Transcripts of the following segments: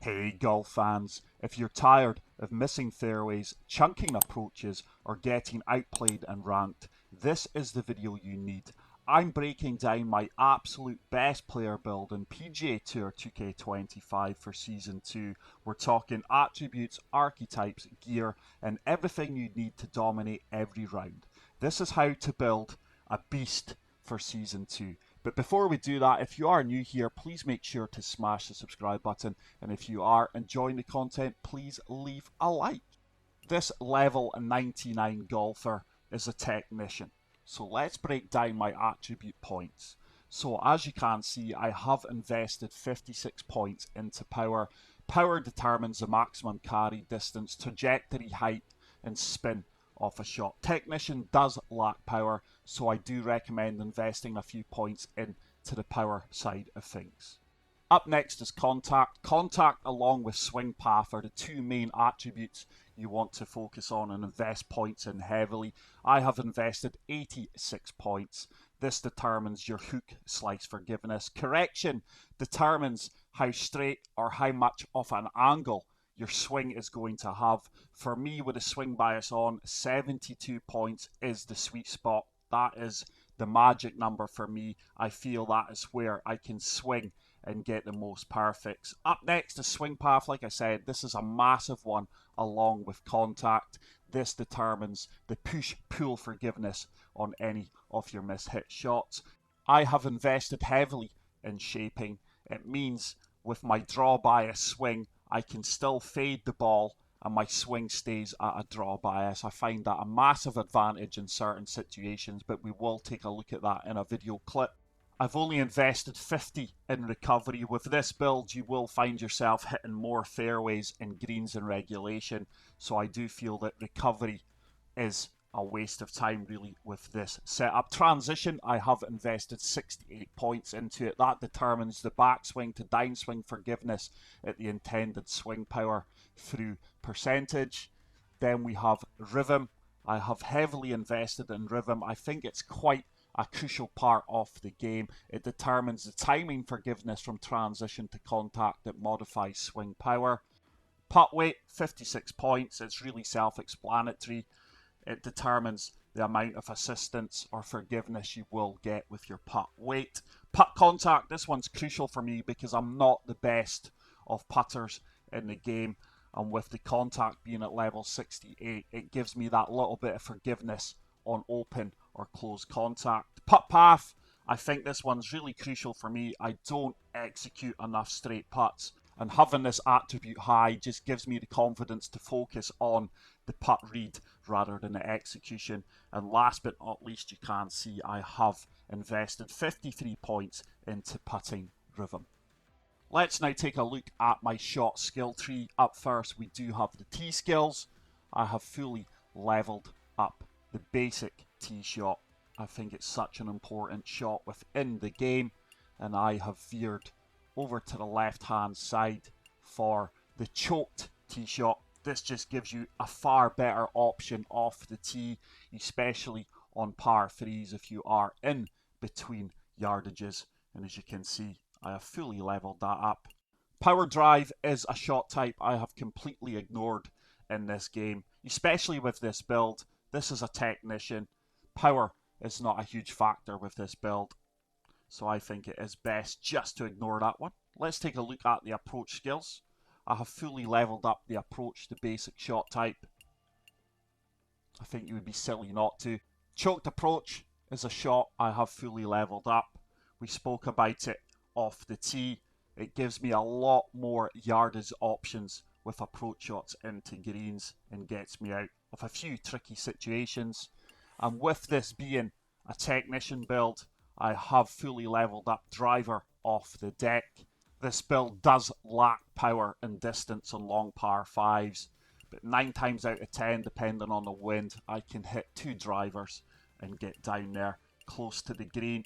Hey golf fans, if you're tired of missing fairways, chunking approaches, or getting outplayed and ranked, this is the video you need. I'm breaking down my absolute best player build in PGA TOUR 2K25 for Season 2. We're talking attributes, archetypes, gear, and everything you need to dominate every round. This is how to build a beast for Season 2. But before we do that, if you are new here, please make sure to smash the subscribe button. And if you are enjoying the content, please leave a like. This level 99 golfer is a technician. So let's break down my attribute points. So as you can see, I have invested 56 points into power. Power determines the maximum carry distance, trajectory, height, and spin of a shot. Technician does lack power, so I do recommend investing a few points into the power side of things. Up next is contact. Contact along with swing path are the two main attributes you want to focus on and invest points in heavily. I have invested 86 points. This determines your hook slice forgiveness. Correction determines how straight or how much of an angle your swing is going to have. For me, with a swing bias on, 72 points is the sweet spot. That is the magic number for me. I feel that is where I can swing and get the most perfects. Up next is swing path. Like I said, this is a massive one along with contact. This determines the push-pull forgiveness on any of your mishit shots. I have invested heavily in shaping. It means with my draw bias swing, I can still fade the ball and my swing stays at a draw bias. I find that a massive advantage in certain situations, but we will take a look at that in a video clip. I've only invested 50 in recovery. With this build, you will find yourself hitting more fairways and greens in regulation, so I do feel that recovery is a waste of time really with this setup. Transition, I have invested 68 points into it. That determines the backswing to downswing forgiveness at the intended swing power through percentage. Then we have rhythm. I have heavily invested in rhythm. I think it's quite a crucial part of the game. It determines the timing forgiveness from transition to contact that modifies swing power. Putt weight, 56 points. It's really self-explanatory. It determines the amount of assistance or forgiveness you will get with your putt weight. Putt contact, this one's crucial for me because I'm not the best of putters in the game. And with the contact being at level 68, it gives me that little bit of forgiveness on open or close contact. Putt path, I think this one's really crucial for me. I don't execute enough straight putts. And having this attribute high just gives me the confidence to focus on the putt read rather than the execution. And last but not least, you can see I have invested 53 points into putting rhythm. Let's now take a look at my shot skill tree. Up first, we do have the tee skills. I have fully leveled up the basic tee shot. I think it's such an important shot within the game, and I have veered over to the left hand side for the choked tee shot. This just gives you a far better option off the tee, especially on par threes if you are in between yardages. And as you can see, I have fully leveled that up. Power drive is a shot type I have completely ignored in this game, especially with this build. This is a technician. Power is not a huge factor with this build, so I think it is best just to ignore that one. Let's take a look at the approach skills. I have fully leveled up the approach to basic shot type. I think you would be silly not to. Choked approach is a shot I have fully leveled up. We spoke about it off the tee. It gives me a lot more yardage options with approach shots into greens and gets me out of a few tricky situations. And with this being a technician build, I have fully leveled up driver off the deck. This build does lack power and distance on long par 5s, but 9 times out of 10, depending on the wind, I can hit 2 drivers and get down there close to the green.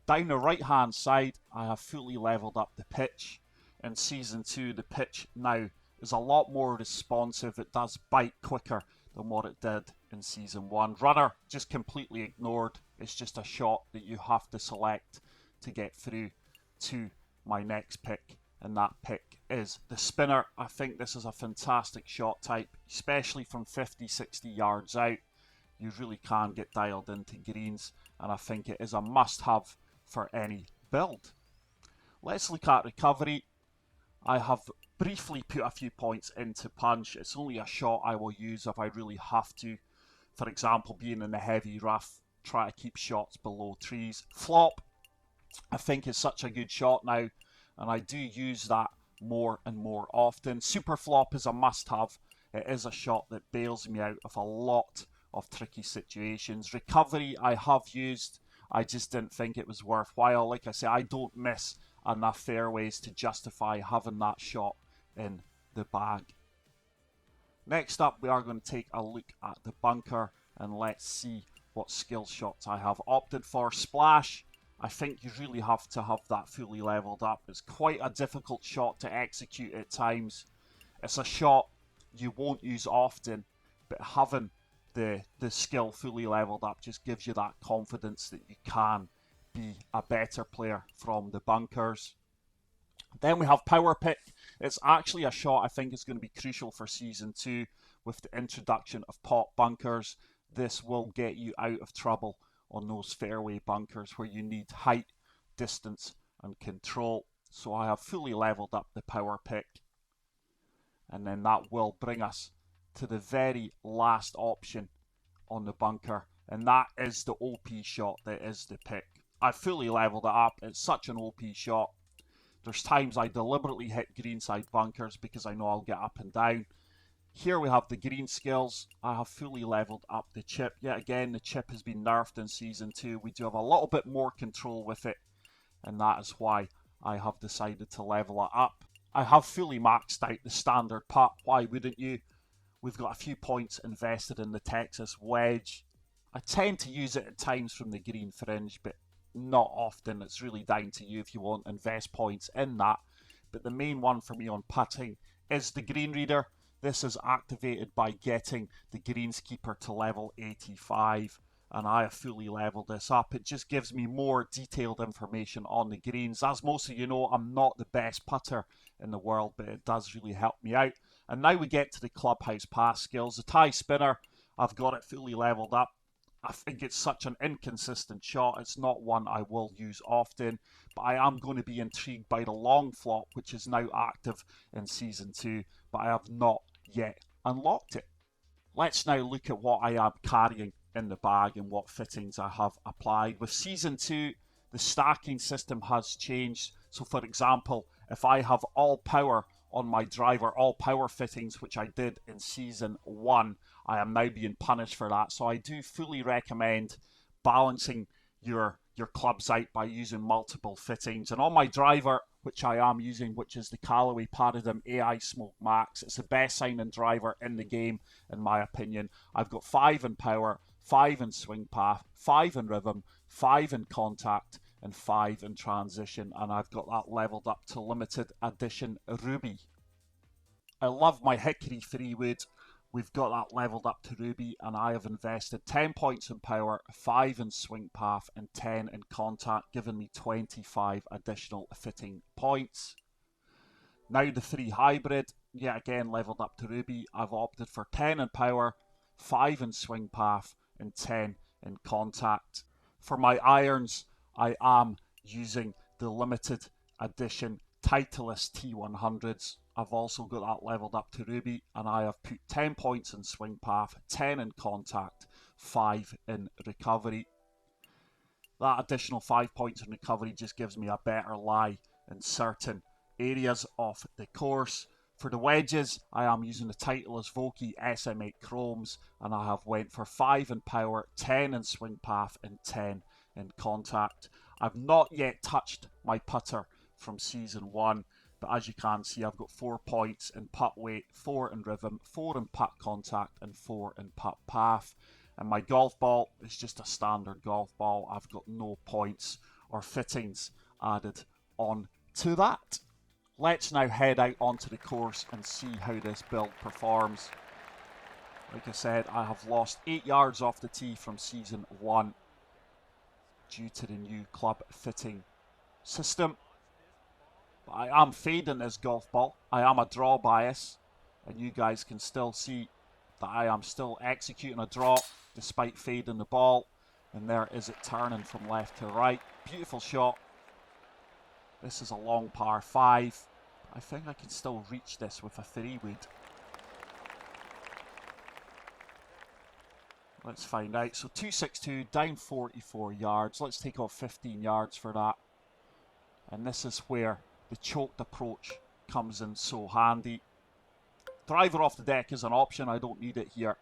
Down the right hand side, I have fully leveled up the pitch. In Season 2, the pitch now is a lot more responsive. It does bite quicker than what it did in Season 1. Runner, just completely ignored. It's just a shot that you have to select to get through to my next pick, and that pick is the spinner. I think this is a fantastic shot type, especially from 50, 60 yards out. You really can get dialed into greens, and I think it is a must-have for any build. Let's look at recovery. I have briefly put a few points into punch. It's only a shot I will use if I really have to. For example, being in the heavy rough, try to keep shots below trees. Flop, I think is such a good shot now, and I do use that more and more often. Super flop is a must-have. It is a shot that bails me out of a lot of tricky situations. Recovery I have used, I just didn't think it was worthwhile. Like I say, I don't miss enough fairways to justify having that shot in the bag. Next up, we are going to take a look at the bunker, and let's see what skill shots I have opted for. Splash, I think you really have to have that fully leveled up. It's quite a difficult shot to execute at times. It's a shot you won't use often, but having the skill fully leveled up just gives you that confidence that you can be a better player from the bunkers. Then we have power pick. It's actually a shot I think is going to be crucial for Season 2 with the introduction of pot bunkers. This will get you out of trouble on those fairway bunkers where you need height, distance and control. So I have fully leveled up the power pick. And then that will bring us to the very last option on the bunker, and that is the OP shot that is the pick. I fully leveled it up. It's such an OP shot. There's times I deliberately hit greenside bunkers because I know I'll get up and down. Here we have the green skills. I have fully leveled up the chip. Yet again, the chip has been nerfed in Season 2. We do have a little bit more control with it, and that is why I have decided to level it up. I have fully maxed out the standard putt. Why wouldn't you? We've got a few points invested in the Texas wedge. I tend to use it at times from the green fringe, but not often. It's really down to you if you want to invest points in that. But the main one for me on putting is the green reader. This is activated by getting the greenskeeper to level 85, and I have fully leveled this up. It just gives me more detailed information on the greens. As most of you know, I'm not the best putter in the world, but it does really help me out. And now we get to the clubhouse pass skills. The tie spinner, I've got it fully leveled up. I think it's such an inconsistent shot. It's not one I will use often, but I am going to be intrigued by the long flop, which is now active in Season 2, but I have not yet unlocked it. Let's now look at what I am carrying in the bag and what fittings I have applied. With Season 2, the stacking system has changed. So for example, if I have all power on my driver, all power fittings, which I did in Season 1, I am now being punished for that. So I do fully recommend balancing your clubs out by using multiple fittings. And on my driver, which I am using, which is the Callaway Paradigm AI Smoke Max, it's the best sounding driver in the game, in my opinion. I've got 5 in power, 5 in swing path, 5 in rhythm, 5 in contact, and 5 in transition, and I've got that leveled up to limited edition Ruby. I love my Hickory 3-wood. We've got that leveled up to Ruby, and I have invested 10 points in power, 5 in swing path, and 10 in contact, giving me 25 additional fitting points. Now the 3 hybrid, yet again leveled up to Ruby. I've opted for 10 in power, 5 in swing path, and 10 in contact. For my irons, I am using the limited edition Titleist T100s. I've also got that leveled up to Ruby, and I have put 10 points in swing path, 10 in contact, 5 in recovery. That additional 5 points in recovery just gives me a better lie in certain areas of the course. For the wedges, I am using the Titleist Vokey SM8 Chromes, and I have went for 5 in power, 10 in swing path, and 10 in contact. I've not yet touched my putter from Season 1, but as you can see, I've got 4 points in putt weight, 4 in rhythm, 4 in putt contact, and 4 in putt path. And my golf ball is just a standard golf ball. I've got no points or fittings added on to that. Let's now head out onto the course and see how this build performs. Like I said, I have lost 8 yards off the tee from Season 1 due to the new club fitting system. But I am fading this golf ball. I am a draw bias. And you guys can still see that I am still executing a draw despite fading the ball. And there is it turning from left to right. Beautiful shot. This is a long par 5. I think I can still reach this with a 3-wood. Let's find out. So 262, down 44 yards. Let's take off 15 yards for that. And this is where the choked approach comes in so handy. Driver off the deck is an option. I don't need it here.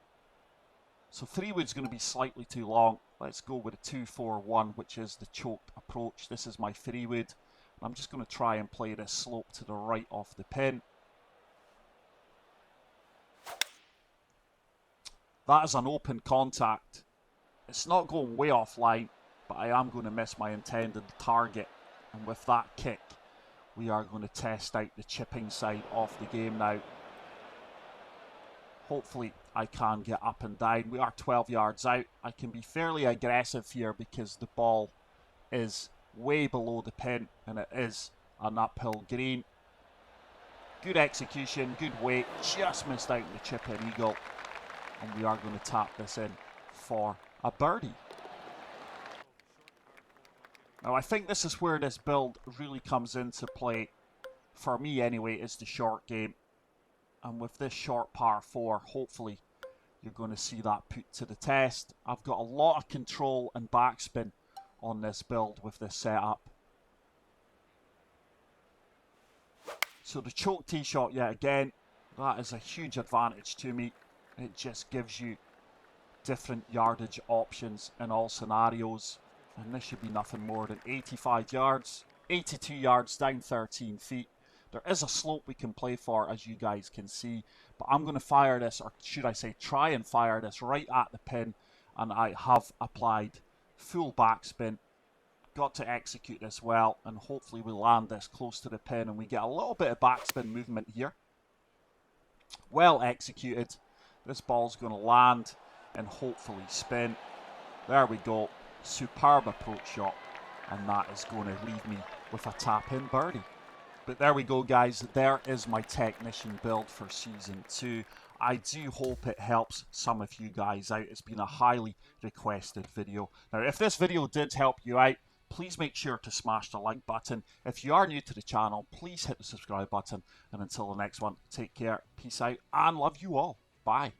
So 3-wood's going to be slightly too long. Let's go with a 2-4-1, which is the choked approach. This is my 3-wood. I'm just going to try and play this slope to the right of the pin. That is an open contact. It's not going way offline, but I am going to miss my intended target. And with that kick, we are going to test out the chipping side of the game now. Hopefully I can get up and down. We are 12 yards out. I can be fairly aggressive here because the ball is way below the pin and it is an uphill green. Good execution, good weight, just missed out the chip in eagle. And we are going to tap this in for a birdie. Now I think this is where this build really comes into play. For me anyway, is the short game. And with this short par 4, hopefully you're going to see that put to the test. I've got a lot of control and backspin on this build with this setup. So the choke tee shot yet again, that is a huge advantage to me. It just gives you different yardage options in all scenarios. And this should be nothing more than 85 yards, 82 yards down 13 feet. There is a slope we can play for, as you guys can see. But I'm going to fire this, or should I say try and fire this right at the pin. And I have applied full backspin. Got to execute this well, and hopefully we land this close to the pin and we get a little bit of backspin movement here. Well executed. This ball's going to land and hopefully spin. There we go. Superb approach shot. And that is going to leave me with a tap-in birdie. But there we go, guys. There is my technician build for Season 2. I do hope it helps some of you guys out. It's been a highly requested video. Now, if this video did help you out, please make sure to smash the like button. If you are new to the channel, please hit the subscribe button. And until the next one, take care, peace out, and love you all. Bye.